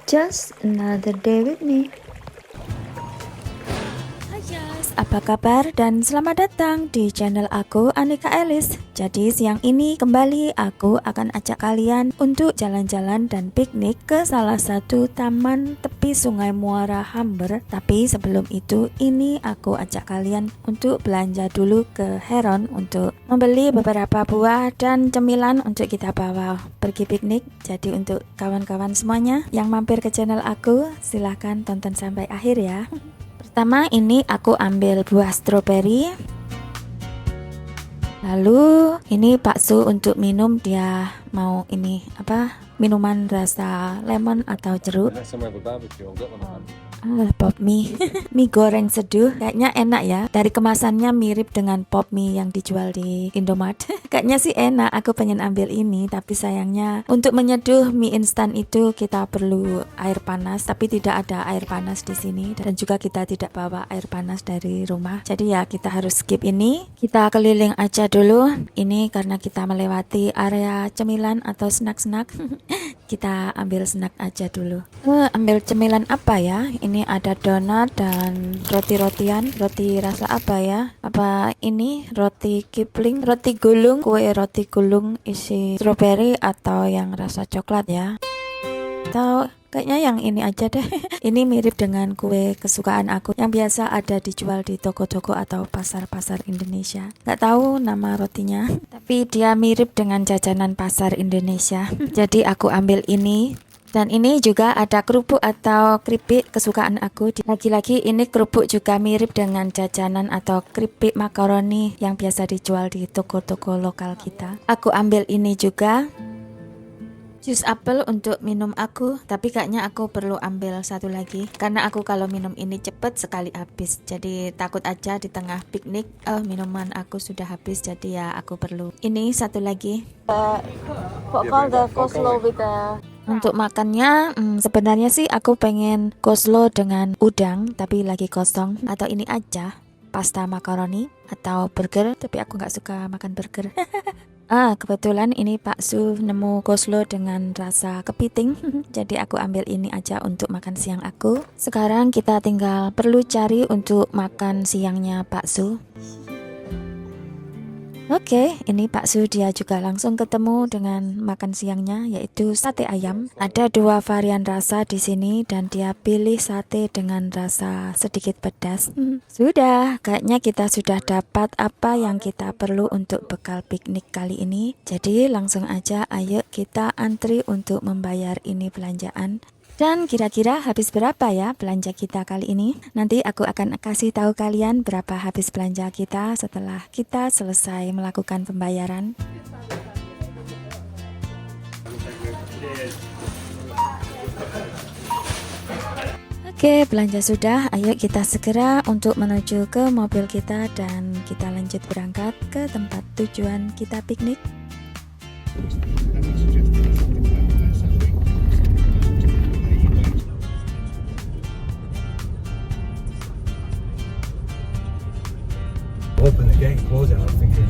Just another day with me. Hai guys, apa kabar dan selamat datang di channel aku Anika Elis. Jadi siang ini kembali aku akan ajak kalian untuk jalan-jalan dan piknik ke salah satu taman tepi Sungai Muara Hamber. Tapi sebelum itu ini aku ajak kalian untuk belanja dulu ke Heron untuk membeli beberapa buah dan cemilan untuk kita bawa pergi piknik. Jadi untuk kawan-kawan semuanya yang mampir ke channel aku, silahkan tonton sampai akhir ya. Pertama ini aku ambil buah stroberi. Lalu ini bakso untuk minum, dia mau ini apa? Minuman rasa lemon atau jeruk. Pop mie. Mie goreng seduh, kayaknya enak ya. Dari kemasannya mirip dengan pop mie yang dijual di Indomaret. Kayaknya sih enak, aku pengen ambil ini. Tapi sayangnya untuk menyeduh mie instan itu kita perlu air panas, tapi tidak ada air panas di sini. Dan juga kita tidak bawa air panas dari rumah. Jadi ya kita harus skip ini. Kita keliling aja dulu. Ini karena kita melewati area cemilan atau snack-snack. Kita ambil snack aja dulu. Ambil cemilan apa ya? Ini ada donat dan roti-rotian. Roti rasa apa ya? Apa ini roti Kipling, roti gulung, kue roti gulung isi strawberry atau yang rasa coklat ya? Atau kayaknya yang ini aja deh. Ini mirip dengan kue kesukaan aku yang biasa ada dijual di toko-toko atau pasar-pasar Indonesia. Gak tahu nama rotinya, tapi dia mirip dengan jajanan pasar Indonesia. Jadi aku ambil ini. Dan ini juga ada kerupuk atau keripik kesukaan aku. Lagi-lagi ini kerupuk juga mirip dengan jajanan atau keripik makaroni yang biasa dijual di toko-toko lokal kita. Aku ambil ini juga. Jus apel untuk minum aku, tapi kayaknya aku perlu ambil satu lagi karena aku kalau minum ini cepet sekali habis. Jadi takut aja di tengah piknik minuman aku sudah habis, jadi ya aku perlu ini satu lagi. Untuk makannya sebenarnya sih aku pengen coleslaw dengan udang tapi lagi kosong, atau ini aja pasta makaroni atau burger, tapi aku nggak suka makan burger. Kebetulan ini Pak Su nemu coleslaw dengan rasa kepiting. Jadi aku ambil ini aja untuk makan siang aku. Sekarang kita tinggal perlu cari untuk makan siangnya Pak Su. Oke, ini Pak Su dia juga langsung ketemu dengan makan siangnya, yaitu sate ayam. Ada dua varian rasa di sini dan dia pilih sate dengan rasa sedikit pedas. Sudah, kayaknya kita sudah dapat apa yang kita perlu untuk bekal piknik kali ini. Jadi langsung aja ayo kita antri untuk membayar ini belanjaan. Dan kira-kira habis berapa ya belanja kita kali ini? Nanti aku akan kasih tahu kalian berapa habis belanja kita setelah kita selesai melakukan pembayaran. Oke, belanja sudah. Ayo kita segera untuk menuju ke mobil kita dan kita lanjut berangkat ke tempat tujuan kita piknik. Open the gate, close it. I was thinking.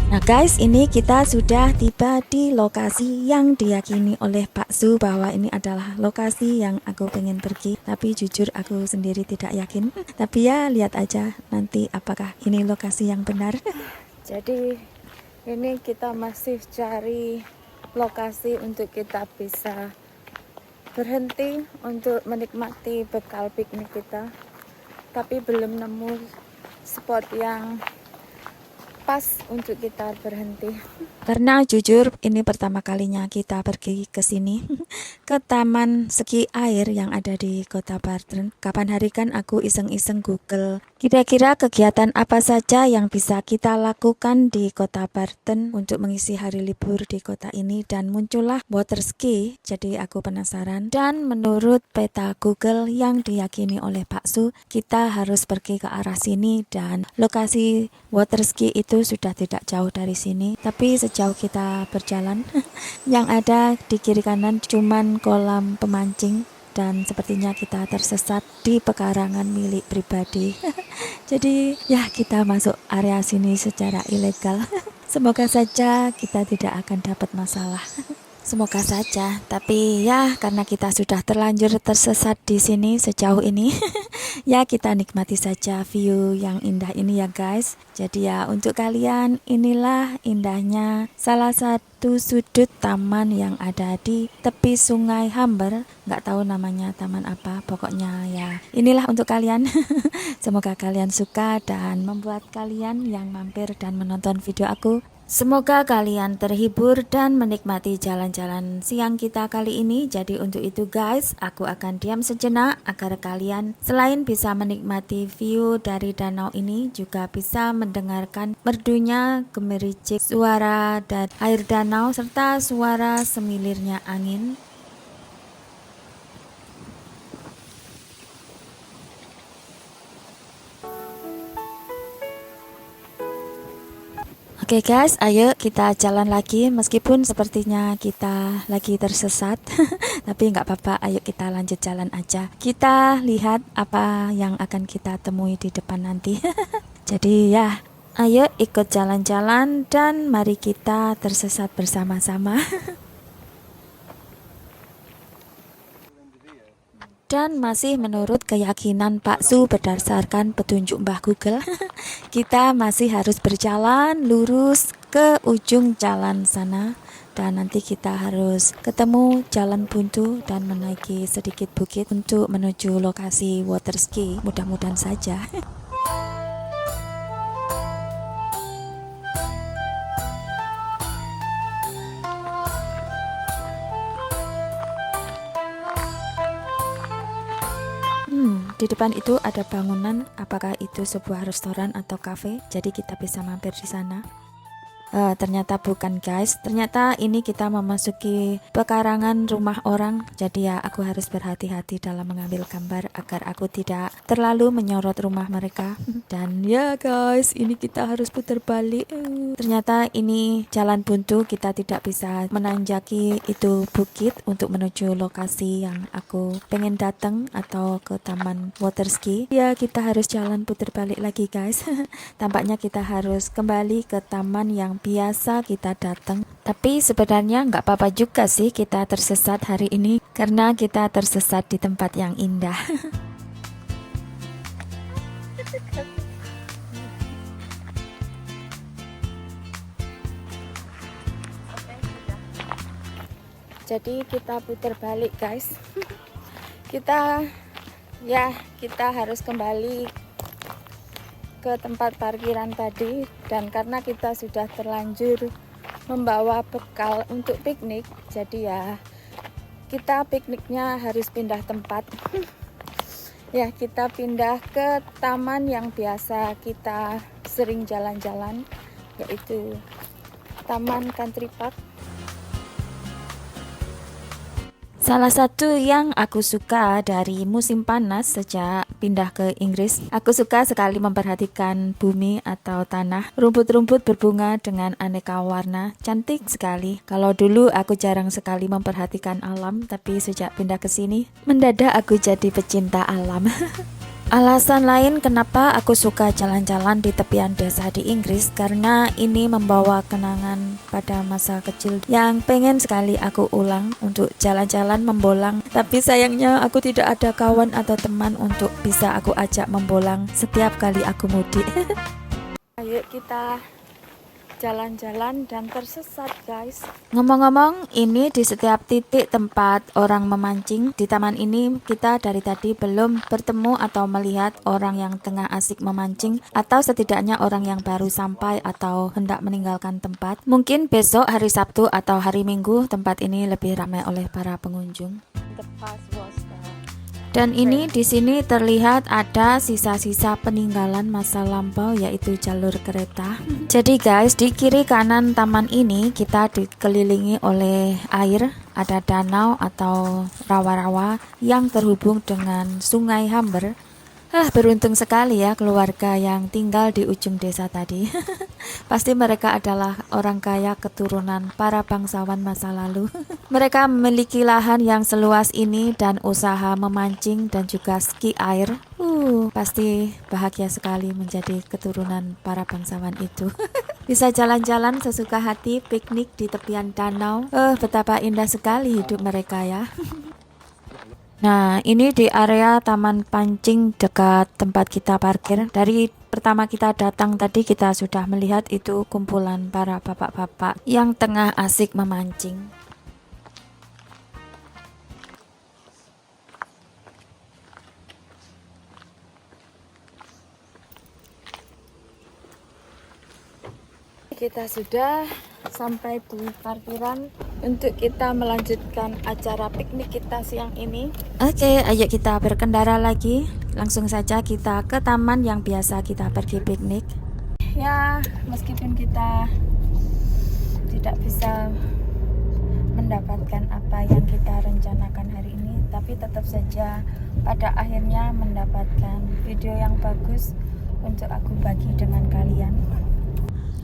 Nah guys, ini kita sudah tiba di lokasi yang diyakini oleh Pak Su bahwa ini adalah lokasi yang aku pengen pergi. Tapi jujur aku sendiri tidak yakin. Tapi ya lihat aja nanti apakah ini lokasi yang benar. Jadi ini kita masih cari lokasi untuk kita bisa berhenti untuk menikmati bekal piknik kita. Tapi belum nemu spot yang pas untuk kita berhenti. Karena jujur ini pertama kalinya kita pergi ke sini, ke taman ski air yang ada di Kota Barton. Kapan hari kan aku iseng-iseng Google kira-kira kegiatan apa saja yang bisa kita lakukan di Kota Barton untuk mengisi hari libur di kota ini, dan muncullah water ski. Jadi aku penasaran, dan menurut peta Google yang diyakini oleh Pak Su, kita harus pergi ke arah sini dan lokasi water ski itu sudah tidak jauh dari sini. Tapi sejauh kita berjalan yang ada di kiri kanan cuman kolam pemancing dan sepertinya kita tersesat di pekarangan milik pribadi. Jadi ya kita masuk area sini secara ilegal. Semoga saja kita tidak akan dapat masalah. Semoga saja, tapi ya karena kita sudah terlanjur tersesat di sini sejauh ini, ya kita nikmati saja view yang indah ini ya guys. Jadi ya untuk kalian inilah indahnya salah satu sudut taman yang ada di tepi Sungai Humber. Nggak tahu namanya taman apa, pokoknya ya inilah untuk kalian. Semoga kalian suka dan membuat kalian yang mampir dan menonton video aku, semoga kalian terhibur dan menikmati jalan-jalan siang kita kali ini. Jadi untuk itu guys, aku akan diam sejenak agar kalian selain bisa menikmati view dari danau ini, juga bisa mendengarkan merdunya gemericik suara dan air danau serta suara semilirnya angin. Oke guys, ayo kita jalan lagi meskipun sepertinya kita lagi tersesat. Tapi nggak apa-apa, ayo kita lanjut jalan aja. Kita lihat apa yang akan kita temui di depan nanti. Jadi ya, ayo ikut jalan-jalan dan mari kita tersesat bersama-sama. Dan masih menurut keyakinan Pak Su berdasarkan petunjuk Mbah Google, kita masih harus berjalan lurus ke ujung jalan sana. Dan nanti kita harus ketemu jalan buntu dan menaiki sedikit bukit untuk menuju lokasi water ski. Mudah-mudahan saja. Di depan itu ada bangunan, apakah itu sebuah restoran atau kafe? Jadi kita bisa mampir di sana. Ternyata bukan guys, ternyata ini kita memasuki pekarangan rumah orang. Jadi ya aku harus berhati-hati dalam mengambil gambar agar aku tidak terlalu menyorot rumah mereka. Dan ya guys, ini kita harus putar balik. Ternyata ini jalan buntu, kita tidak bisa menanjaki itu bukit untuk menuju lokasi yang aku pengen datang atau ke taman water ski. Ya kita harus jalan putar balik lagi guys. Tampaknya kita harus kembali ke taman yang biasa kita datang. Tapi sebenarnya nggak apa-apa juga sih kita tersesat hari ini, karena kita tersesat di tempat yang indah. Jadi kita putar balik guys. Kita harus kembali ke tempat parkiran tadi, dan karena kita sudah terlanjur membawa bekal untuk piknik, jadi ya kita pikniknya harus pindah tempat. Ya kita pindah ke taman yang biasa kita sering jalan-jalan, yaitu Taman Country Park. Salah satu yang aku suka dari musim panas sejak pindah ke Inggris, aku suka sekali memperhatikan bumi atau tanah. Rumput-rumput berbunga dengan aneka warna, cantik sekali. Kalau dulu aku jarang sekali memperhatikan alam, tapi sejak pindah ke sini, mendadak aku jadi pecinta alam. Alasan lain kenapa aku suka jalan-jalan di tepian desa di Inggris, karena ini membawa kenangan pada masa kecil yang pengen sekali aku ulang untuk jalan-jalan membolang. Tapi sayangnya aku tidak ada kawan atau teman untuk bisa aku ajak membolang setiap kali aku mudik. Ayo kita jalan-jalan dan tersesat guys. Ngomong-ngomong, ini di setiap titik tempat orang memancing di taman ini, kita dari tadi belum bertemu atau melihat orang yang tengah asik memancing, atau setidaknya orang yang baru sampai atau hendak meninggalkan tempat. Mungkin besok hari Sabtu atau hari Minggu tempat ini lebih ramai oleh para pengunjung. The past was Dan ini di sini terlihat ada sisa-sisa peninggalan masa lampau, yaitu jalur kereta. Jadi guys, di kiri kanan taman ini kita dikelilingi oleh air, ada danau atau rawa-rawa yang terhubung dengan Sungai Humber. Beruntung sekali ya keluarga yang tinggal di ujung desa tadi. Pasti mereka adalah orang kaya keturunan para bangsawan masa lalu. Mereka memiliki lahan yang seluas ini dan usaha memancing dan juga ski air. Pasti bahagia sekali menjadi keturunan para bangsawan itu. Bisa jalan-jalan sesuka hati, piknik di tepian danau. Betapa indah sekali hidup mereka ya. Nah, ini di area taman pancing dekat tempat kita parkir. Dari pertama kita datang tadi kita sudah melihat itu kumpulan para bapak-bapak yang tengah asik memancing. Kita sudah sampai di parkiran untuk kita melanjutkan acara piknik kita siang ini. Oke, ayo kita berkendara lagi. Langsung saja kita ke taman yang biasa kita pergi piknik. Ya, meskipun kita tidak bisa mendapatkan apa yang kita rencanakan hari ini, tapi tetap saja pada akhirnya mendapatkan video yang bagus untuk aku bagi dengan kalian.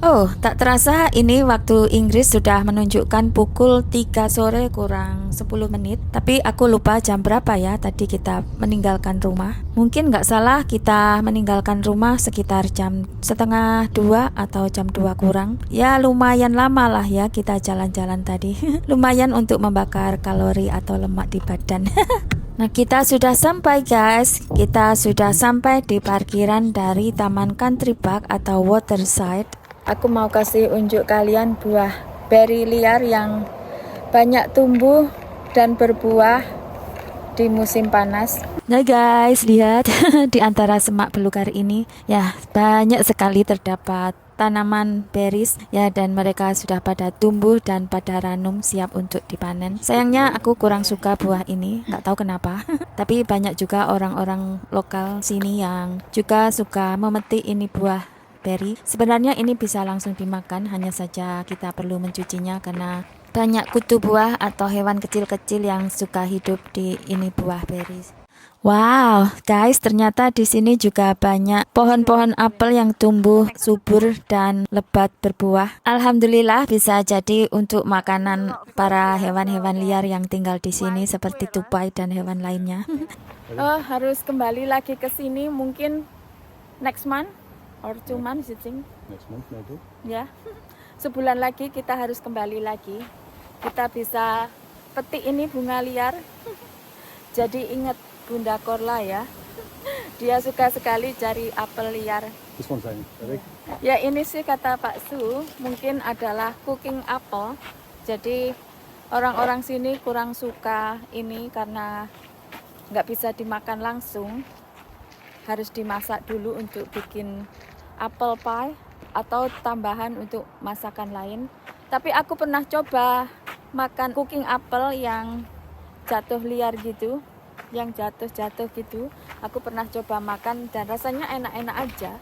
Oh, tak terasa ini waktu Inggris sudah menunjukkan pukul 3 sore kurang 10 menit. Tapi aku lupa jam berapa ya tadi kita meninggalkan rumah. Mungkin nggak salah kita meninggalkan rumah sekitar jam setengah 2 atau jam 2 kurang. Ya lumayan lama lah ya kita jalan-jalan tadi. Lumayan untuk membakar kalori atau lemak di badan. Nah, kita sudah sampai guys. Kita sudah sampai di parkiran dari Taman Country Park atau Waterside. Aku mau kasih unjuk kalian buah beri liar yang banyak tumbuh dan berbuah di musim panas. Nah guys, lihat di antara semak belukar ini ya banyak sekali terdapat tanaman berries ya, dan mereka sudah pada tumbuh dan pada ranum siap untuk dipanen. Sayangnya aku kurang suka buah ini, nggak tahu kenapa. Tapi banyak juga orang-orang lokal sini yang juga suka memetik ini buah berry. Sebenarnya ini bisa langsung dimakan, hanya saja kita perlu mencucinya karena banyak kutu buah atau hewan kecil-kecil yang suka hidup di ini buah berry. Wow, guys, ternyata di sini juga banyak pohon-pohon apel yang tumbuh subur dan lebat berbuah. Alhamdulillah bisa jadi untuk makanan para hewan-hewan liar yang tinggal di sini seperti tupai dan hewan lainnya. Harus kembali lagi ke sini mungkin next month or 2 months I think. Next month maybe. Ya, sebulan lagi kita harus kembali lagi. Kita bisa petik ini bunga liar. Jadi ingat Bunda Korla ya. Dia suka sekali cari apel liar. This one's saying, Eric. Ya ini sih kata Pak Su, mungkin adalah cooking apple. Jadi orang-orang sini kurang suka ini karena nggak bisa dimakan langsung. Harus dimasak dulu untuk bikin apple pie atau tambahan untuk masakan lain. Tapi aku pernah coba makan cooking apple yang jatuh liar gitu, yang jatuh-jatuh gitu. Aku pernah coba makan dan rasanya enak-enak aja.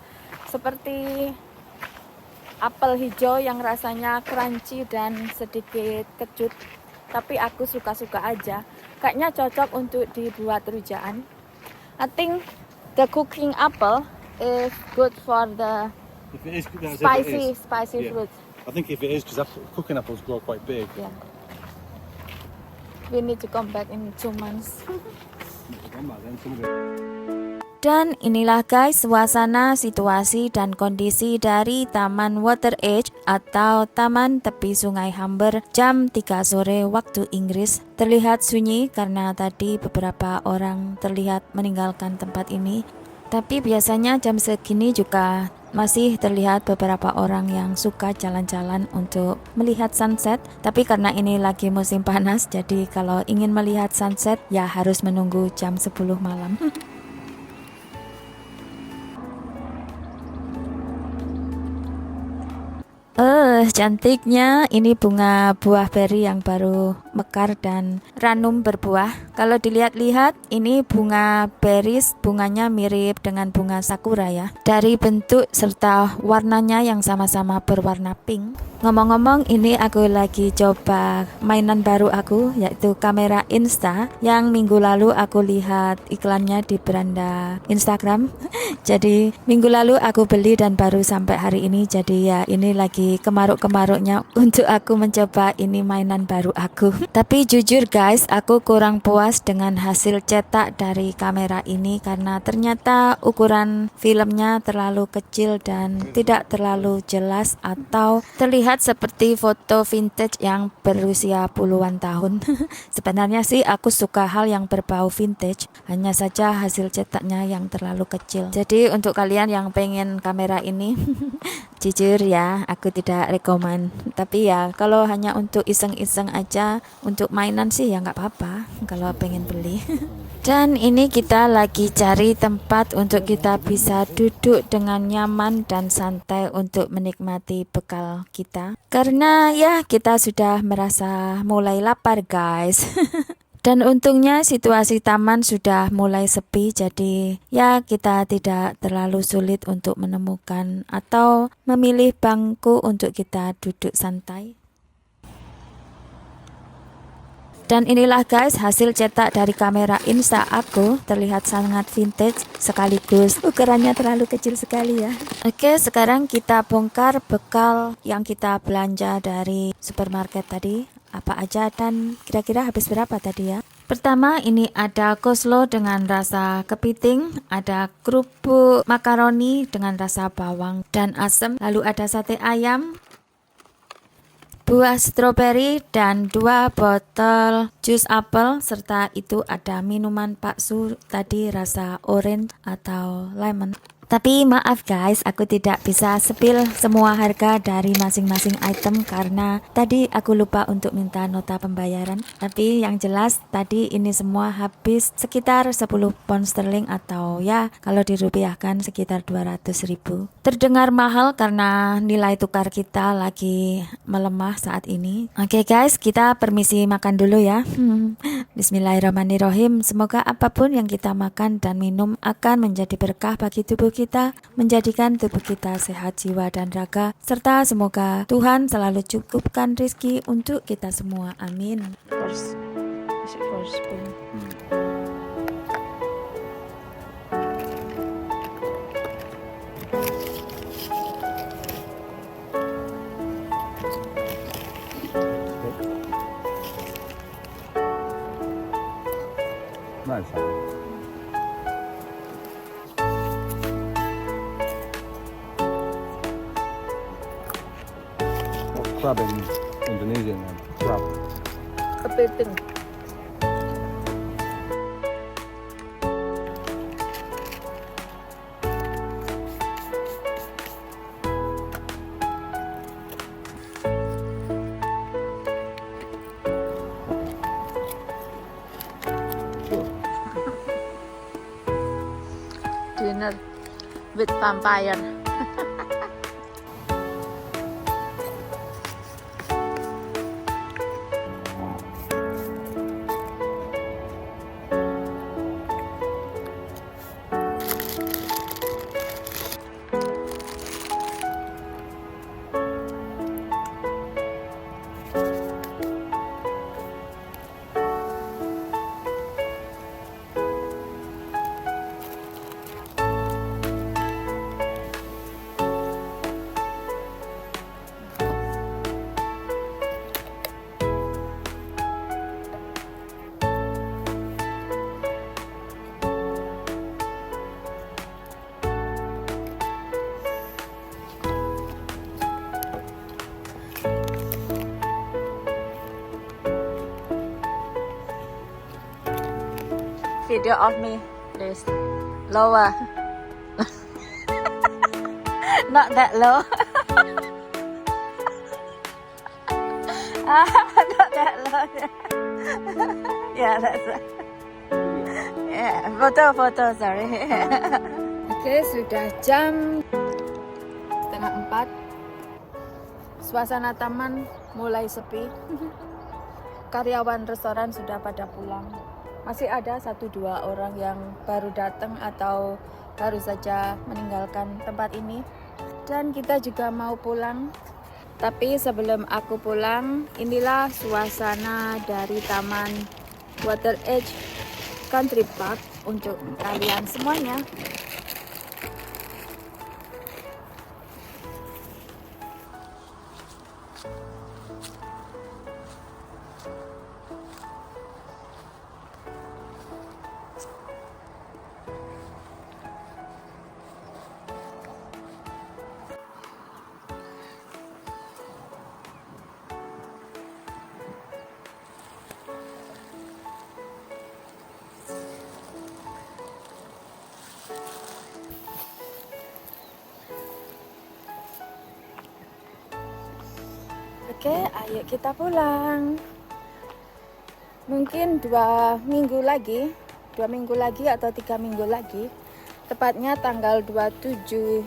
Seperti apel hijau yang rasanya crunchy dan sedikit kecut. Tapi aku suka-suka aja. Kayaknya cocok untuk dibuat rujaan. I think the cooking apple is good for the If it is, that's if it is. spicy Yeah. fruit. I think if it is, because cooking apples grow quite big. Yeah. We need to come back in 2 months. Dan inilah guys suasana, situasi, dan kondisi dari Taman Water Edge atau Taman Tepi Sungai Humber jam 3 sore waktu Inggris. Terlihat sunyi karena tadi beberapa orang terlihat meninggalkan tempat ini. Tapi biasanya jam segini juga masih terlihat beberapa orang yang suka jalan-jalan untuk melihat sunset. Tapi karena ini lagi musim panas, jadi kalau ingin melihat sunset ya harus menunggu jam 10 malam. Cantiknya ini bunga buah beri yang baru mekar dan ranum berbuah. Kalau dilihat-lihat ini bunga beris, bunganya mirip dengan bunga sakura ya. Dari bentuk serta warnanya yang sama-sama berwarna pink. Ngomong-ngomong, ini aku lagi coba mainan baru aku, yaitu kamera Insta yang minggu lalu aku lihat iklannya di beranda Instagram. Jadi minggu lalu aku beli dan baru sampai hari ini. Jadi ya ini lagi kemarau kemaruk-kemaruknya untuk aku mencoba ini mainan baru aku. Tapi jujur guys, aku kurang puas dengan hasil cetak dari kamera ini karena ternyata ukuran filmnya terlalu kecil dan tidak terlalu jelas atau terlihat seperti foto vintage yang berusia puluhan tahun. Sebenarnya sih aku suka hal yang berbau vintage, hanya saja hasil cetaknya yang terlalu kecil. Jadi untuk kalian yang pengen kamera ini jujur ya, aku tidak rekomen. Tapi ya kalau hanya untuk iseng-iseng aja, untuk mainan sih ya nggak apa-apa kalau pengen beli. Dan ini kita lagi cari tempat untuk kita bisa duduk dengan nyaman dan santai untuk menikmati bekal kita. Karena ya kita sudah merasa mulai lapar guys. Dan untungnya situasi taman sudah mulai sepi, jadi ya kita tidak terlalu sulit untuk menemukan atau memilih bangku untuk kita duduk santai. Dan inilah guys hasil cetak dari kamera Insta aku, terlihat sangat vintage sekaligus ukurannya terlalu kecil sekali ya. Oke, sekarang kita bongkar bekal yang kita belanja dari supermarket tadi. Apa aja dan kira-kira habis berapa tadi ya? Pertama ini ada coleslaw dengan rasa kepiting, ada kerupuk makaroni dengan rasa bawang dan asam, lalu ada sate ayam, buah stroberi dan 2 botol jus apel, serta itu ada minuman bakso tadi rasa orange atau lemon. Tapi maaf guys, aku tidak bisa spill semua harga dari masing-masing item karena tadi aku lupa untuk minta nota pembayaran. Tapi yang jelas tadi ini semua habis sekitar 10 pound sterling atau ya kalau dirupiahkan sekitar 200.000. Terdengar mahal karena nilai tukar kita lagi melemah saat ini. Oke guys, kita permisi makan dulu ya. Bismillahirrahmanirrahim. Semoga apapun yang kita makan dan minum akan menjadi berkah bagi tubuh kita, menjadikan tubuh kita sehat jiwa dan raga, serta semoga Tuhan selalu cukupkan rezeki untuk kita semua. Amin. First spoon. Nice. What's crab in Indonesian then? Crab. Kepiting. Dinner with vampire. Video of me, please. Lower. Not that low. Not that low. Yeah, that's it. Yeah, foto, sorry. Oke, sudah jam 3:30. Suasana taman mulai sepi. Karyawan restoran sudah pada pulang. Masih ada 1-2 orang yang baru datang atau baru saja meninggalkan tempat ini. Dan kita juga mau pulang. Tapi sebelum aku pulang, inilah suasana dari Taman Water Edge Country Park untuk kalian semuanya. Oke, ayo kita pulang. Mungkin 2 minggu lagi atau 3 minggu lagi, tepatnya tanggal 27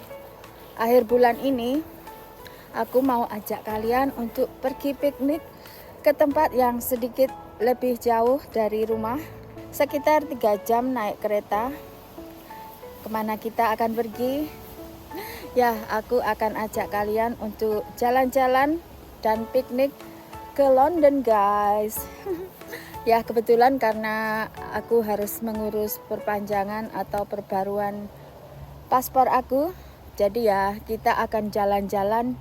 akhir bulan ini, aku mau ajak kalian untuk pergi piknik ke tempat yang sedikit lebih jauh dari rumah, sekitar 3 jam naik kereta. Kemana kita akan pergi? Ya, aku akan ajak kalian untuk jalan-jalan dan piknik ke London, guys. Ya, kebetulan karena aku harus mengurus perpanjangan atau perbaruan paspor aku, jadi ya kita akan jalan-jalan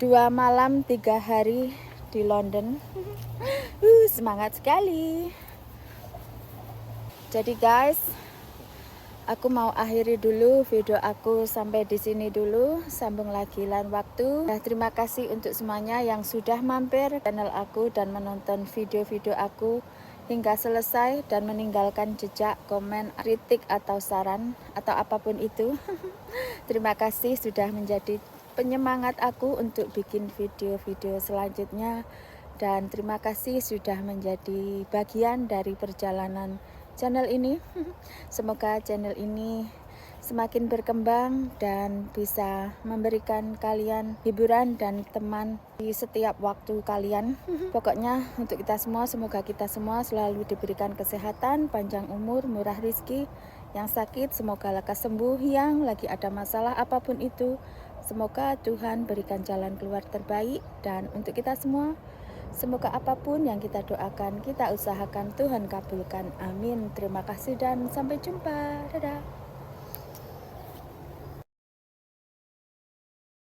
2 malam 3 hari di London. Semangat sekali. Jadi guys, aku mau akhiri dulu video aku sampai di sini dulu. Sambung lagi lain waktu. Nah, terima kasih untuk semuanya yang sudah mampir channel aku dan menonton video-video aku hingga selesai dan meninggalkan jejak, komen, kritik atau saran atau apapun itu. Terima kasih sudah menjadi penyemangat aku untuk bikin video-video selanjutnya, dan terima kasih sudah menjadi bagian dari perjalanan channel ini. Semoga channel ini semakin berkembang dan bisa memberikan kalian hiburan dan teman di setiap waktu kalian. Pokoknya untuk kita semua, semoga kita semua selalu diberikan kesehatan, panjang umur, murah rezeki. Yang sakit semoga lekas sembuh, yang lagi ada masalah apapun itu, semoga Tuhan berikan jalan keluar terbaik. Dan untuk kita semua, semoga apapun yang kita doakan, kita usahakan, Tuhan kabulkan. Amin. Terima kasih dan sampai jumpa. Dadah.